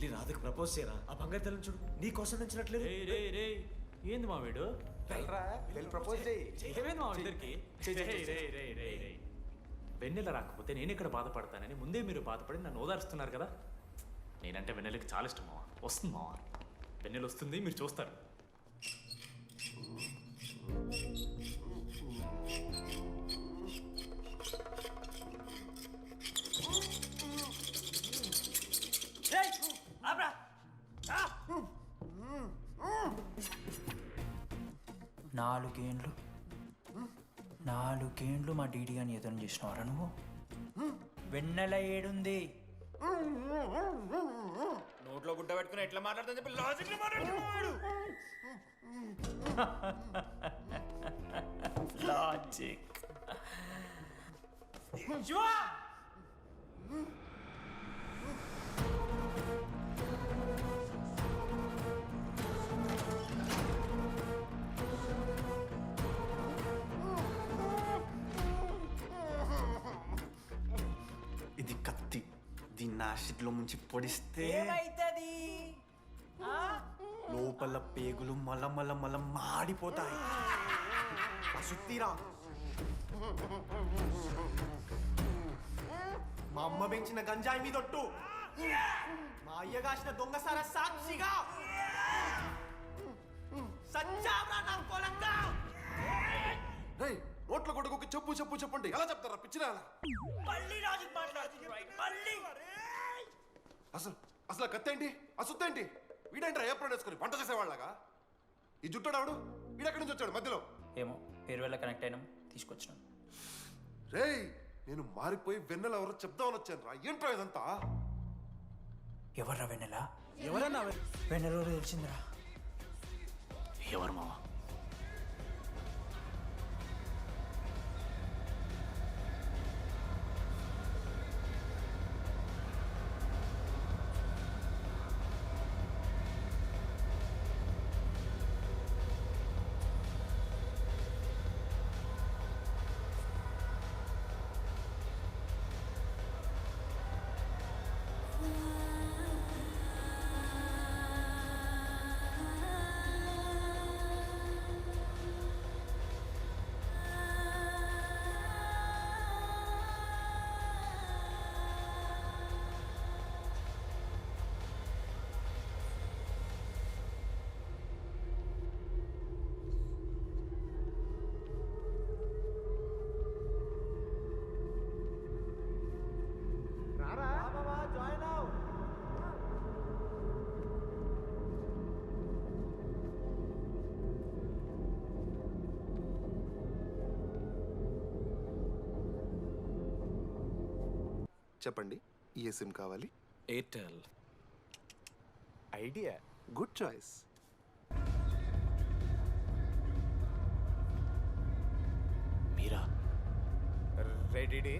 వెళ్ళి రాధకు ప్రపోజ్ చేయరా. ఆ బంగారు తల్లిని చూడు నీ కోసం నచ్చినట్లేదు. రే ఏంది మా వీడు? వెళ్ళి ప్రపోజ్ చేయి. ఏమైంది మా ఇద్దరికి? వెన్నెల రాకపోతే నేను ఇక్కడ బాధపడతానని ముందే మీరు బాధపడి నన్ను ఓదారుస్తున్నారు కదా. నేనంటే వెన్నెలకి చాలా ఇష్టం మావా. వస్తుంది మావా, వెన్నెల వస్తుంది, మీరు చూస్తారు. నాలుగేండ్లు మా డీడీ అని ఎదురు చేసినవారా నువ్వు? వెన్నెల ఏడుంది? నోట్లో గుడ్డ పెట్టుకుని ఎట్లా మాట్లాడుతుంది చెప్పి లాజిక్ మాట్లాడుతున్నాడు. లాజిక్. ఇది కత్తి, దీన్ని యాసిడ్లో ముంచి పొడిస్తే ఏమైతది? లోపల పేగులు మల మాడిపోతాయి. సుత్తిరా, మా అమ్మ పెంచిన గంజాయి మీదొట్టు, మా అయ్య కాసిన దొంగసార సాక్షిగా సచ్చావరా నా కొలంగా. నోట్ల కొడుకు చెప్పు చెప్పు చెప్పండి ఎలా చెప్తారా పిచ్చిరా? అసలు కత్తేంటి ఆ సుత్తేంటి? వీడేంట్రా ఏప్రిల్ వేసుకొని వంట చేసేవాళ్ళగా? ఈ జుట్టాడు వీడెక్కడి నుంచి వచ్చాడు మధ్యలో? ఏమో పేరు వల్ల కనెక్ట్ అయినాం, తీసుకొచ్చినాం. రేయ్ నేను మారిపోయి వెన్నెల ఎవరో చెప్దామని వచ్చాను రా. ఏంట్రా ఇదంతా? ఎవర్రా వెన్నెల? ఎవరన్నా వెన్నెల తెలిసిందిరా. ఎవరు మావా? చెప్పండి, ఏ సిమ్ కావాలి? ఎయిర్టెల్. Idea, good choice. మీరా? రేడి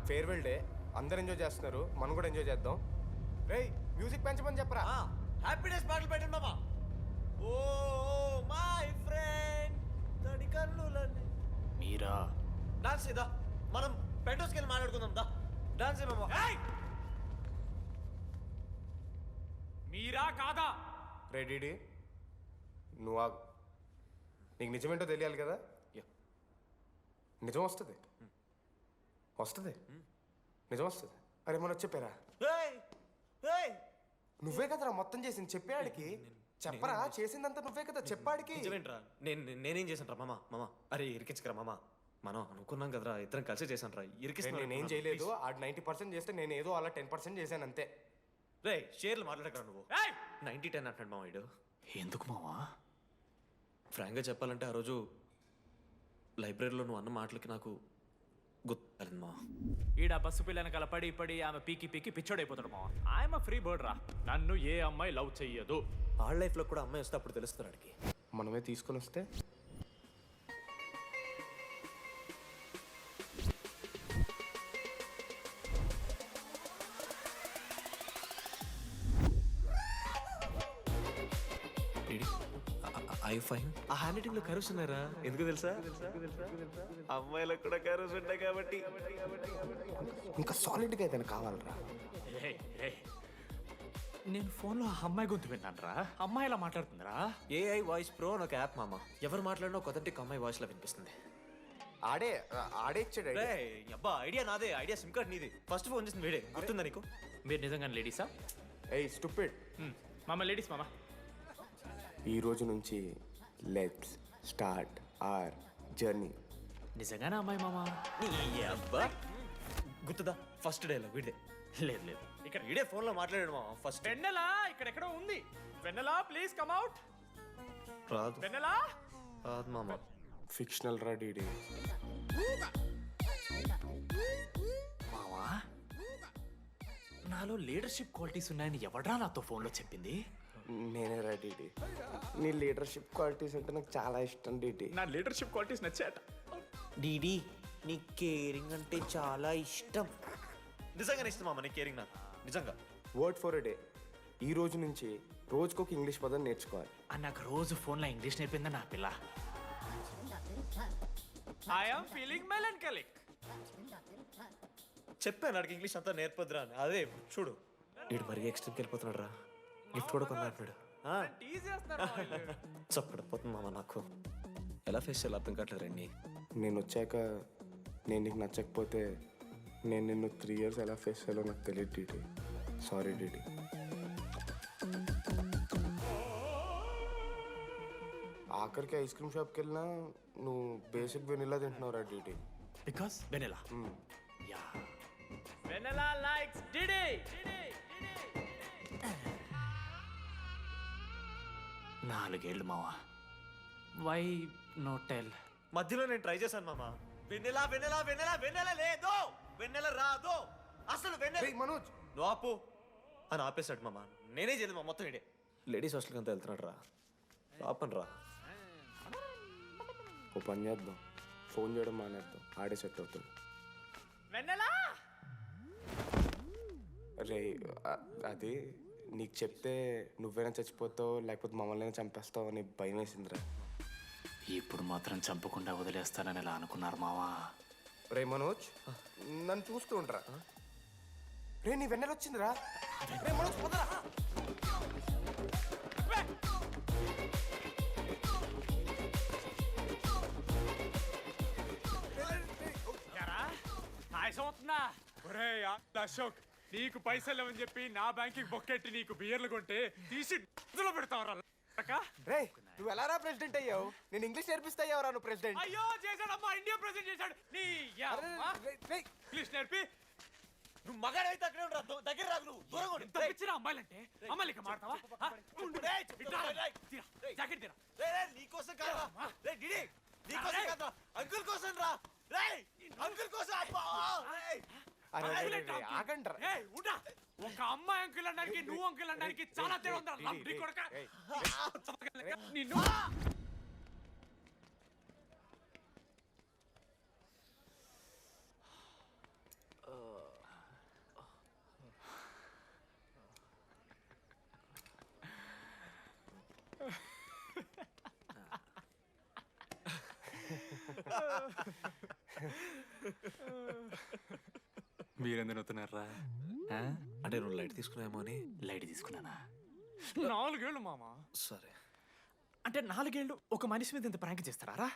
ఫేర్వెల్ డే, అందరు ఎంజాయ్ చేస్తున్నారు, మనం కూడా ఎంజాయ్ చేద్దాం. రేయ్ మ్యూజిక్ పెంచమని చెప్పరా. హ్యాపీనెస్ పాటలు పెట్టండి మామా. ఓ మై ఫ్రెండ్ తడి కన్నులని. మీరా? డాన్స్ ఇదా, మనం పెంటోస్కి వెళ్ళి మాట్లాడుకుందాం దా. డాన్స్ ఏమో. మీరా కాదా? రేడి నువ్వు ఆగు, నీకు నిజమేంటో తెలియాలి కదా. నిజం వస్తుంది, నిజం వస్తుంది. అరే మనం చెప్పారా? నువ్వే కదరా మొత్తం చేసింది, చెప్పాడికి చెప్పరా. చేసిందంతా నువ్వే కదా, చెప్పాడికి. నిజమేంట్రా? నేనేం చేశాను రా మామ? అరే ఇరికించకరా మామ, మనం అనుకున్నాం కదరా, ఇద్దరం కలిసి చేశాను రా. నేనేం చేయలేదు, ఆడు 90% చేస్తే నేను ఏదో అలా 10% చేశాను అంతే. రే షేర్లు మాట్లాడకరా నువ్వు. 90-10 అంటున్నాడు మామ వీడు. ఎందుకు మావా? ఫ్రాంక్గా చెప్పాలంటే ఆ రోజు లైబ్రరీలో నువ్వు అన్న మాటలకి నాకు గుర్తు మా. ఈడ బస్సు పిల్లని కలపడి పడి ఆమె పీకి పిచ్చోడైపోతాడు మావా. ఆయమ ఫ్రీ బర్డ్ రా, నన్ను ఏ అమ్మాయి లవ్ చెయ్యదు. వాళ్ళ లైఫ్లో కూడా అమ్మాయి వస్తే అప్పుడు తెలుస్తుంది వాడికి. మనమే తీసుకొని వస్తే ఆ హ్యాండ్ రైటింగ్ లో కర్వ్స్ ఉన్నారా? ఎందుకు తెలుసా? అమ్మాయిలకు కూడా కర్వ్స్ ఉంటాయి కాబట్టి. ఇంకా సాలిడ్గా ఏదైనా కావాలరా. నేను ఫోన్లో ఆ అమ్మాయి గొంతు విన్నాను రా. అమ్మాయి ఇలా మాట్లాడుతుందిరా. ఏఐ వాయిస్ ప్రో అని ఒక యాప్ మామ. ఎవరు మాట్లాడినా ఒక అథెంటిక్ అమ్మాయి వాయిస్లో వినిపిస్తుంది. ఆడే ఇచ్చాడు idea. అబ్బా ఐడియా నాదే, ఐడియా సిమ్ కార్డ్ నీది. ఫస్ట్ ఫోన్ చేసింది వీడే, గుర్తుందా నీకు? మీరు నిజంగా లేడీసా? ఏయ్ స్టూపిడ్. మామ లేడీస్ మామ. ఈ రోజు నుంచి లెట్స్ స్టార్ట్ అవర్ జర్నీ. నిజంగానే అమ్మాయి మామ? నీ అబ్బా గుర్తుదా ఫస్ట్ డేలో వీడే. లేదు లేదు, ఇక్కడ వీడే ఫోన్లో మాట్లాడాడు మామ ఫస్ట్. వెన్నెలా ఇక్కడెక్కడో ఉంది. వెన్నెలా ప్లీజ్ కమ్ అవుట్. రాదు వెన్నెలా రాదు మామ. ఫిక్షనల్ రా డీడీ. మావా, నాలో లీడర్షిప్ క్వాలిటీస్ ఉన్నాయని ఎవడ్రా నాతో ఫోన్లో చెప్పింది? నేనే రా డీడీ. నీ లీడర్షిప్ క్వాలిటీస్ అంటే నాకు చాలా ఇష్టం డీడీ. నా లీడర్షిప్ క్వాలిటీస్ నచ్చాట. డీడీ నీ కేరింగ్ అంటే చాలా ఇష్టం. నిజంగానే ఇష్టం మామ నీ కేరింగ్ నాకు, నిజంగా. Word for a day. ఈ రోజు నుంచి రోజుకొక ఇంగ్లీష్ పదం నేర్చుకోవాలి. నాకు రోజు ఫోన్లో ఇంగ్లీష్ నేర్పిందా నా పిల్ల. I'm feeling melancholic. చెప్పాను అడిగి ఇంగ్లీష్ అంతా నేర్పొద్దురా అని. అదే చూడు వీడు మరీ ఎక్స్ట్రీమ్కి వెళ్ళిపోతున్నాడు రా. గిఫ్ట్ కూడా కొన్నాడు. చప్పడిపోతుంది మామ నాకు. ఎలా ఫేస్ చేయాలి అర్థం కావట్లేదు రండి. నేను వచ్చాక నేను నీకు నచ్చకపోతే నేను నిన్ను 3 years ఎలా ఫేస్ చేయాలో నాకు తెలియదు డీడీ. Sorry DD. ఆఖరికి ఐస్ క్రీమ్ షాప్కి వెళ్ళినా నువ్వు బేసిక్ వెనిలా తింటున్నావు రా DD. Because Vennela. Yeah Vennela likes DD. 4 ఏళ్ళు మావా. Why no tell? మధ్యలో నేను ట్రై చేశాను మామ. వెన్నెలా వెన్నెలా వెన్నెలా వెన్నెల లేదు, వెన్నెల రాదు అసలు. వెన్నెల మనోజ్ నువ్వు ఆపు అని ఆపేశాడు మామ. నేనే చేయలేదు మా మొత్తం ఇడే. లేడీస్ హాస్టల్కి అంతా వెళ్తున్నాడు రా. ఆపను రా. ఓ పని చేద్దాం, ఫోన్ చేయడం మానేద్దాం. ఆడే సెట్ అవుతుంది. వెన్నెలా రే అది నీకు చెప్తే నువ్వైనా చచ్చిపోతావు లేకపోతే మమ్మల్ని చంపేస్తావు అని భయం వేసిందిరా. ఇప్పుడు మాత్రం చంపకుండా వదిలేస్తానని ఎలా అనుకున్నారు మావా? రే మనోజ్ నన్ను చూస్తూ ఉండరా. రే నీ వెన్నెల వచ్చిందిరా. రే మనోజ్ పోదరా. అవుతుందా? అశోక్, నీకు పైసలు లేవని చెప్పి నా బ్యాంకింగ్ బొక్కెట్టి నీకు బియర్లు కొంటే తీసి ఇందులో పెడతావరా? రే నువ్వు ఎలా రా ప్రెసిడెంట్ అయ్యావు? నేను ఇంగ్లీష్ నేర్పిస్తా అయ్యావురా నువ్వు ప్రెసిడెంట్. అయ్యో చేశాడమ్మా, ఇండియా ప్రెసిడెంట్ చేశాడు. నీ ఇంగ్లీష్ నేర్పి నువ్వు మగాడైతే అక్కడే ఉండరా, దగ్గర రాదు. నువ్వు దూరంగా ఉండు. ఎంత పిచ్చినా అమ్మాయిలంటే అమ్మాయిలకి మాడతావా? జాకెట్ తీరా. నీకోసం కాదా రే డిడి, నీకోసం కాదా, అంకుల్ కోసం రా. రే అంకుల్ కోసం. ఆగండ్రా. ఒక అమ్మాయి అంకుల్ అనడానికి నువ్వు అంకుల్ అనడానికి చాలా తేడా ఉందా? నిన్ను మీరెందుకు అవుతున్నారా? అంటే నువ్వు లైట్ తీసుకున్నామో అని. లైట్ తీసుకున్నానా? 4 ఏళ్ళు మామా. సరే అంటే 4 ఏళ్ళు ఒక మనిషి మీద ఇంత ప్రాంక్ చేస్తారా?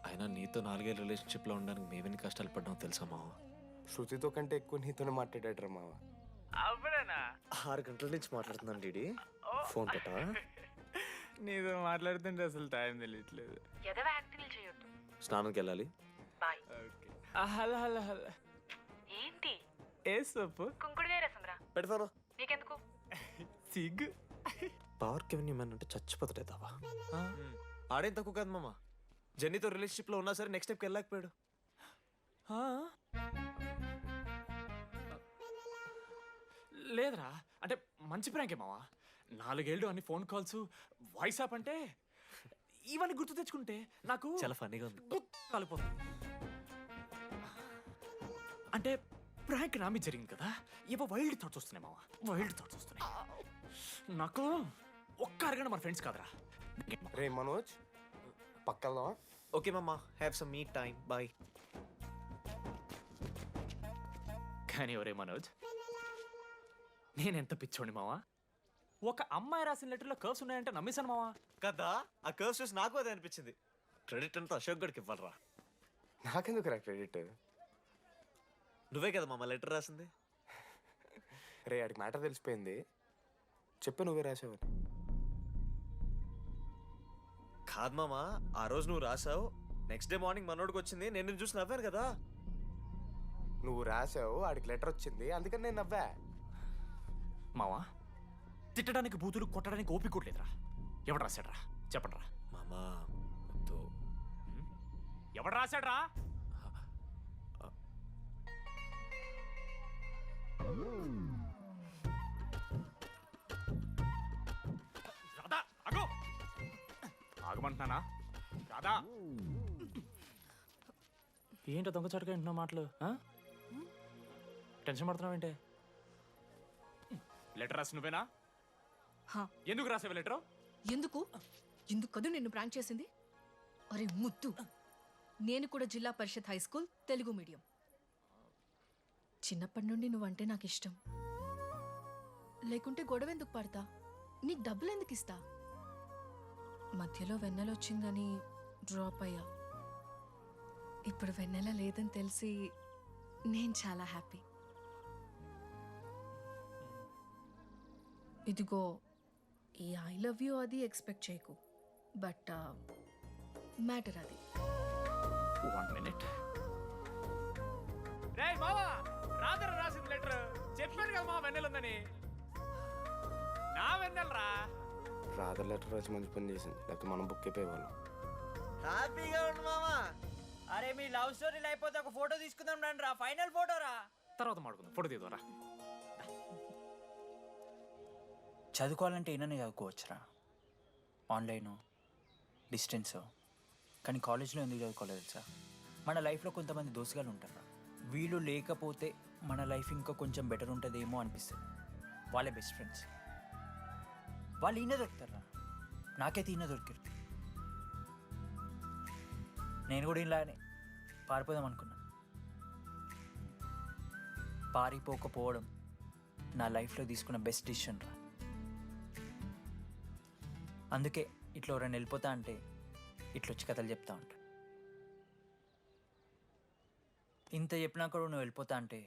అయినా నీతో 4 ఏళ్ళ రిలేషన్షిప్లో ఉండడానికి మేమెన్ని కష్టాలు పడ్డామో తెలుసా మావ. శృతితో కంటే ఎక్కువ నీతోనే మాట్లాడాడు రా మావ. 6 గంటల నుంచి మాట్లాడుతున్నాను డీడీ. ఫోన్ పెట్టా. నీతో మాట్లాడుతుంటే అసలు టైం తెలియట్లేదు. స్నానంకి వెళ్ళాలి. Hello hello hello. ఏంటి? ఏ సోపు? కుంకుడుగాయ రసం రా. పెడతాను. నీకెందుకు? సిగ్గు. పవర్ కెవెన్ మ్యాన్ అంటే చచ్చిపోతాడేదావా. ఆడేం తక్కువ కాదు మామ. జెన్నీతో రిలేషన్షిప్లో ఉన్నా సరే నెక్స్ట్ స్టెప్కి వెళ్ళలేకపోయాడు. లేదురా, అంటే మంచి ప్రాంకే మావా. 4 ఏళ్ళు అన్ని ఫోన్ కాల్స్, వాయిస్ యాప్ అంటే ఇవన్నీ గుర్తు తెచ్చుకుంటే నాకు చాలా ఫన్నీగా ఉంది. కాలిపోతుంది. అంటే ప్రాంక్ నా మీద జరిగింది కదా, ఏవో వైల్డ్ థాట్స్ వస్తున్నాయి మావా. వైల్డ్ థాట్స్ వస్తున్నాయి నాకు. ఒక్క అరగంట మన ఫ్రెండ్స్ కాదురా. రే మనోజ్ పక్కన. ఓకే మామ, have some me time. Bye. కానీ ఒరే మనోజ్, నేనెంత పిచ్చోండి మావా. ఒక అమ్మాయి రాసిన లెటర్లో కర్వ్స్ ఉన్నాయంటే నమ్మేశాను మావా. కదా ఆ కర్వ్స్ చూసి నాకు అదే అనిపించింది. క్రెడిట్ అంతా అశోక్ గడికి ఇవ్వాలరా. నాకెందుకు రా క్రెడిట్? నువ్వే కదా మామ లెటర్ రాసింది. రే ఆడికి మ్యాటర్ తెలిసిపోయింది. చెప్పు నువ్వే రాసావని. కాదు మామ, ఆ రోజు నువ్వు రాసావు, నెక్స్ట్ డే మార్నింగ్ మనోడికి వచ్చింది, నేను నిన్ను చూసి నవ్వాను కదా. నువ్వు రాసావు, ఆడికి లెటర్ వచ్చింది, అందుకని నేను నవ్వా. మావా తిట్టడానికి బూతులు కొట్టడానికి ఓపిక కూడా లేదురా. ఎవడు రాశాడ్రా చెప్పండి రా. మామా వద్దు. ఎవడు రాశాడ్రా? రాధా ఆగు. ఆగమంటున్నానా? రాధా ఏంటో దొంగచాటుగా వింటున్నా మాటలు? టెన్షన్ పడుతున్నావేంటే? లెటర్ రాసి నువ్వేనా? హా. ఎందుకు రాసావు లెటర్? ఎందుకు ఎందుకు కదూ నిన్ను ప్రాంక్ చేసింది? అరే ముద్దు, నేను కూడా జిల్లా పరిషత్ హై స్కూల్ తెలుగు మీడియం. చిన్నప్పటి నుండి నువ్వంటే నాకు ఇష్టం. లేకుంటే గొడవ ఎందుకు పడతా? నీకు డబ్బులు ఎందుకు ఇస్తా? మధ్యలో వెన్నెల వచ్చిందని డ్రాప్ అయ్యా. ఇప్పుడు వెన్నెల లేదని తెలిసి నేను చాలా హ్యాపీ. ఇదిగో ఈ ఐ లవ్ యూ అది ఎక్స్పెక్ట్ చేయకు, బట్ మ్యాటర్ అది. 1 minute. రేయ్ మావా, రాధర రాసిన లెటర్ చెప్పాను కదా మా వెన్నెల ఉందని. నా వెన్నెలరా. రాధర్ లెటర్ రాసి మంచి పని చేసింది, లేకపోతే మనం బుక్ అయిపోయేవాళ్ళం. హ్యాపీగా ఉండు మామా. అరే మీ లవ్ స్టోరీలు అయిపోతే ఒక ఫోటో తీసుకుందాం రండి రా, ఫైనల్ ఫోటో రా. తర్వాత మాడుకుందాం, ఫోటో తీద్దాం రా. చదువుకోవాలంటే ఏమైనా చదువుకోవచ్చురా, ఆన్లైన్ డిస్టెన్స్. కానీ కాలేజ్లో ఎందుకు చదువుకోలేదు తెలుసా? మన లైఫ్లో కొంతమంది దోస్తుగాలు ఉంటారు, వీళ్ళు లేకపోతే మన లైఫ్ ఇంకా కొంచెం బెటర్ ఉంటుందేమో అనిపిస్తుంది. వాళ్ళే బెస్ట్ ఫ్రెండ్స్. వాళ్ళు ఈయన దొరుకుతారా, నాకైతే ఈయన దొరికారు. నేను కూడా ఇలానే పారిపోదాం అనుకున్నా. పారిపోకపోవడం నా లైఫ్లో తీసుకున్న బెస్ట్ డిసిషన్ రా. అందుకే ఇట్లా ఎవరైనా వెళ్ళిపోతా అంటే ఇట్లొచ్చి కథలు చెప్తా ఉంటా. ఇంత చెప్పినా కూడా నువ్వు వెళ్ళిపోతా అంటే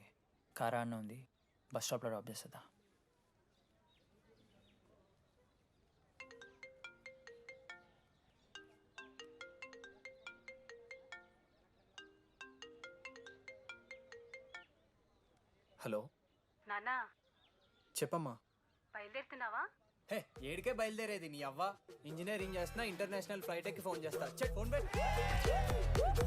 కారా అన్న ఉంది, బస్ స్టాప్లో డ్రాప్ చేస్తుందా? హలో నాన్నా చెప్పమ్మా. బయలుదేరుతున్నావా? హే ఏడికే బయలుదేరేది నీ అవ్వ. ఇంజనీరింగ్ చేస్తున్నా, ఇంటర్నేషనల్ ఫ్లైట్ ఎక్కి ఫోన్ చేస్తా. చెక్ ఫోన్ పెట్.